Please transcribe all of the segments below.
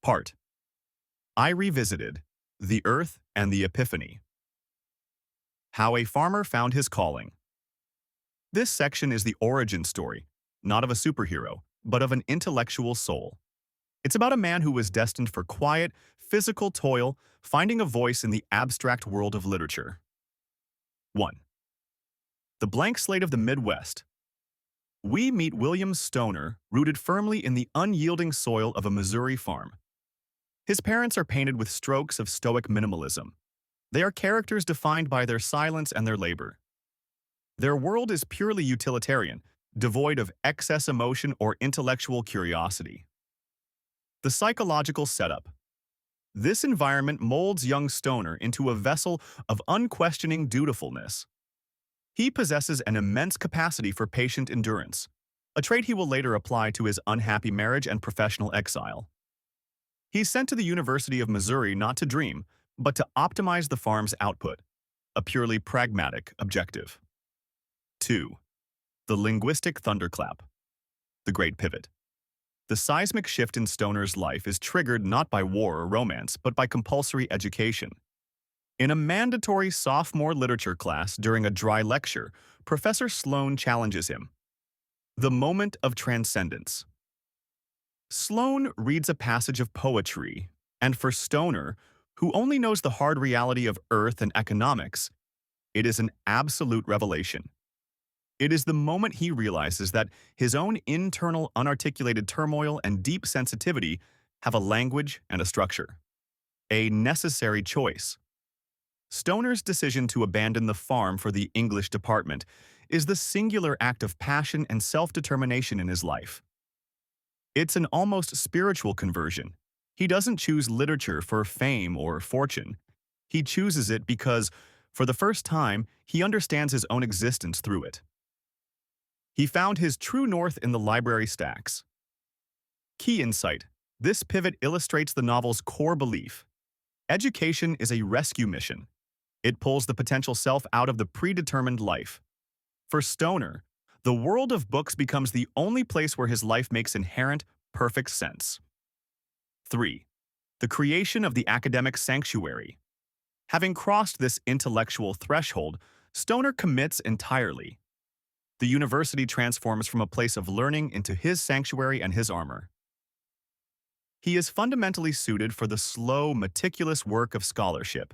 Part I Revisited The Earth and the Epiphany. How a Farmer Found His Calling. This section is the origin story, not of a superhero, but of an intellectual soul. It's about a man who was destined for quiet, physical toil, finding a voice in the abstract world of literature. 1. The Blank Slate of the Midwest. We meet William Stoner, rooted firmly in the unyielding soil of a Missouri farm. His parents are painted with strokes of stoic minimalism. They are characters defined by their silence and their labor. Their world is purely utilitarian, devoid of excess emotion or intellectual curiosity. The psychological setup. This environment molds young Stoner into a vessel of unquestioning dutifulness. He possesses an immense capacity for patient endurance, a trait he will later apply to his unhappy marriage and professional exile. He's sent to the University of Missouri not to dream, but to optimize the farm's output, a purely pragmatic objective. 2. The linguistic thunderclap. The great pivot. The seismic shift in Stoner's life is triggered not by war or romance, but by compulsory education. In a mandatory sophomore literature class during a dry lecture, Professor Sloan challenges him. The moment of transcendence. Sloan reads a passage of poetry, and for Stoner, who only knows the hard reality of earth and economics, it is an absolute revelation. It is the moment he realizes that his own internal unarticulated turmoil and deep sensitivity have a language and a structure. A necessary choice. Stoner's decision to abandon the farm for the English department is the singular act of passion and self-determination in his life. It's an almost spiritual conversion. He doesn't choose literature for fame or fortune. He chooses it because, for the first time, he understands his own existence through it. He found his true north in the library stacks. Key insight. This pivot illustrates the novel's core belief. Education is a rescue mission. It pulls the potential self out of the predetermined life. For Stoner, the world of books becomes the only place where his life makes inherent, perfect sense. 3. The creation of the academic sanctuary. Having crossed this intellectual threshold, Stoner commits entirely. The university transforms from a place of learning into his sanctuary and his armor. He is fundamentally suited for the slow, meticulous work of scholarship.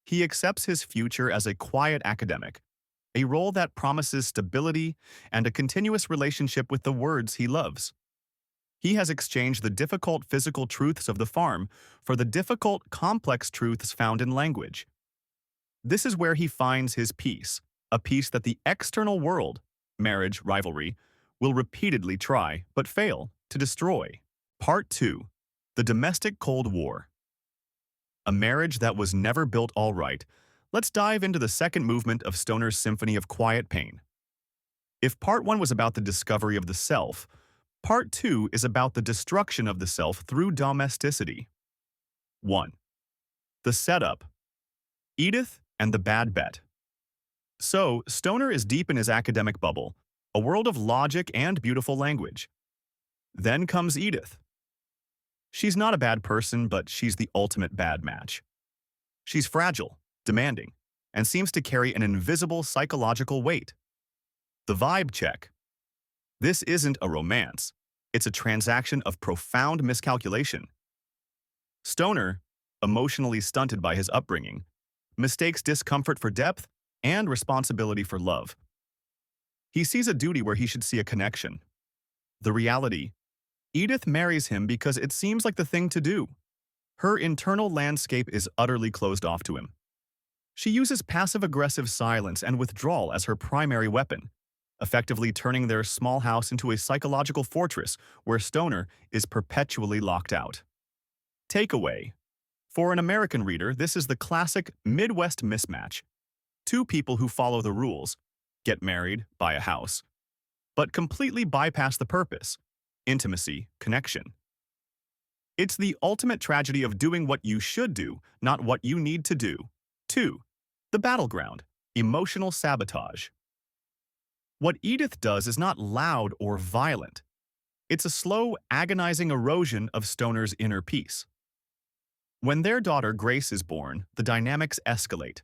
He accepts his future as a quiet academic, a role that promises stability and a continuous relationship with the words he loves. He has exchanged the difficult physical truths of the farm for the difficult, complex truths found in language. This is where he finds his peace, a peace that the external world, marriage, rivalry, will repeatedly try, but fail, to destroy. Part 2. The Domestic Cold War. A marriage that was never built all right. Let's dive into the second movement of Stoner's Symphony of Quiet Pain. If Part 1 was about the discovery of the self, Part 2 is about the destruction of the self through domesticity. 1. The setup. Edith and the Bad Bet. So, Stoner is deep in his academic bubble, a world of logic and beautiful language. Then comes Edith. She's not a bad person, but she's the ultimate bad match. She's fragile, demanding, and seems to carry an invisible psychological weight. The vibe check. This isn't a romance. It's a transaction of profound miscalculation. Stoner, emotionally stunted by his upbringing, mistakes discomfort for depth and responsibility for love. He sees a duty where he should see a connection. The reality. Edith marries him because it seems like the thing to do. Her internal landscape is utterly closed off to him. She uses passive-aggressive silence and withdrawal as her primary weapon, effectively turning their small house into a psychological fortress where Stoner is perpetually locked out. Takeaway. For an American reader, this is the classic Midwest mismatch. Two people who follow the rules, get married, buy a house, but completely bypass the purpose, intimacy, connection. It's the ultimate tragedy of doing what you should do, not what you need to do. 2. The battleground, emotional sabotage. What Edith does is not loud or violent. It's a slow, agonizing erosion of Stoner's inner peace. When their daughter Grace is born, the dynamics escalate.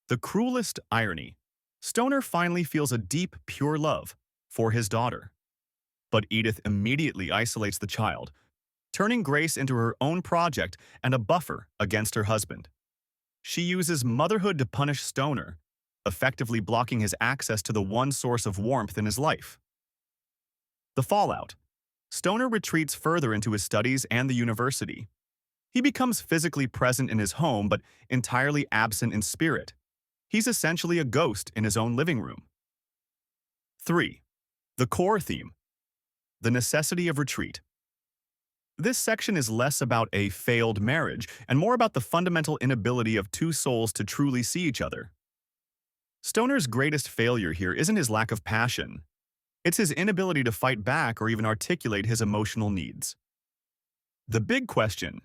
The cruelest irony. Stoner finally feels a deep, pure love for his daughter. But Edith immediately isolates the child, turning Grace into her own project and a buffer against her husband. She uses motherhood to punish Stoner, effectively blocking his access to the one source of warmth in his life. The fallout. Stoner retreats further into his studies and the university. He becomes physically present in his home but entirely absent in spirit. He's essentially a ghost in his own living room. 3. The core theme. The necessity of retreat. This section is less about a failed marriage and more about the fundamental inability of two souls to truly see each other. Stoner's greatest failure here isn't his lack of passion. It's his inability to fight back or even articulate his emotional needs. The big question: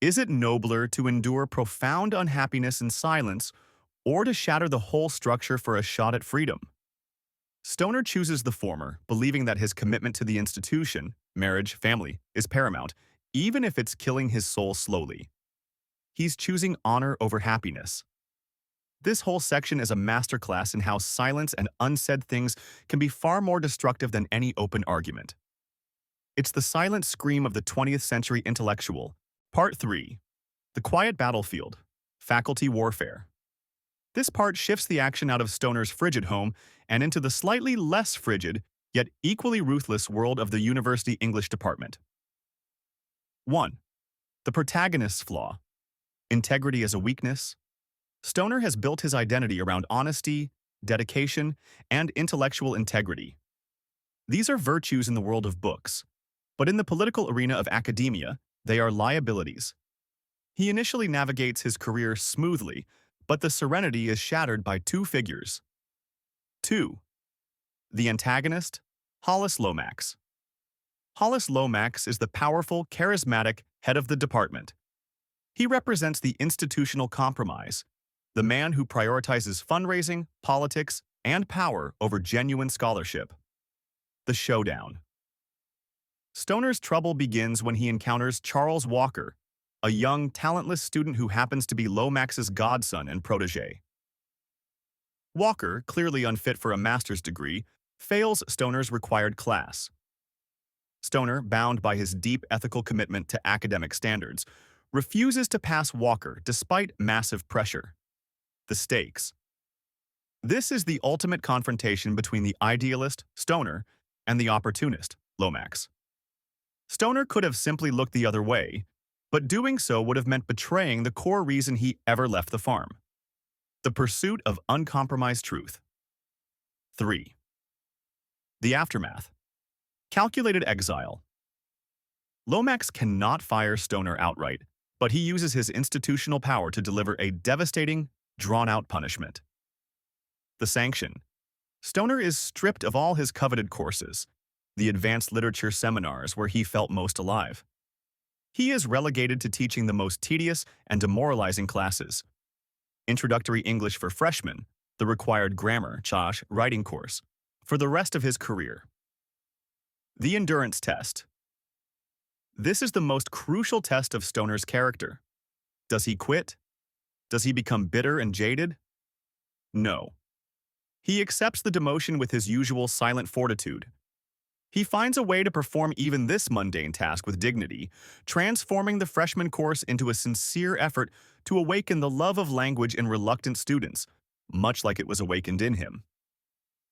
is it nobler to endure profound unhappiness in silence or to shatter the whole structure for a shot at freedom? Stoner chooses the former, believing that his commitment to the institution, marriage, family, is paramount, even if it's killing his soul slowly. He's choosing honor over happiness. This whole section is a masterclass in how silence and unsaid things can be far more destructive than any open argument. It's the silent scream of the 20th century intellectual. Part 3. The quiet battlefield. Faculty warfare. This part shifts the action out of Stoner's frigid home and into the slightly less frigid, yet equally ruthless world of the university English department. 1. The protagonist's flaw. Integrity as a weakness. Stoner has built his identity around honesty, dedication, and intellectual integrity. These are virtues in the world of books, but in the political arena of academia, they are liabilities. He initially navigates his career smoothly, but the serenity is shattered by two figures. 2. The antagonist, Hollis Lomax. Hollis Lomax is the powerful, charismatic head of the department. He represents the institutional compromise, the man who prioritizes fundraising, politics, and power over genuine scholarship. The showdown. Stoner's trouble begins when he encounters Charles Walker, a young, talentless student who happens to be Lomax's godson and protege. Walker, clearly unfit for a master's degree, fails Stoner's required class. Stoner, bound by his deep ethical commitment to academic standards, refuses to pass Walker despite massive pressure. The stakes. This is the ultimate confrontation between the idealist, Stoner, and the opportunist, Lomax. Stoner could have simply looked the other way, but doing so would have meant betraying the core reason he ever left the farm: the pursuit of uncompromised truth. 3. The aftermath. Calculated exile. Lomax cannot fire Stoner outright, but he uses his institutional power to deliver a devastating, drawn-out punishment. The sanction. Stoner is stripped of all his coveted courses, the advanced literature seminars where he felt most alive. He is relegated to teaching the most tedious and demoralizing classes: introductory English for freshmen, the required grammar, writing course, for the rest of his career. The endurance test. This is the most crucial test of Stoner's character. Does he quit? Does he become bitter and jaded? No. He accepts the demotion with his usual silent fortitude. He finds a way to perform even this mundane task with dignity, transforming the freshman course into a sincere effort to awaken the love of language in reluctant students, much like it was awakened in him.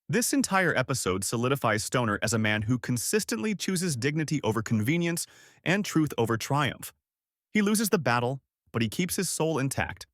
This entire episode solidifies Stoner as a man who consistently chooses dignity over convenience and truth over triumph. He loses the battle, but he keeps his soul intact,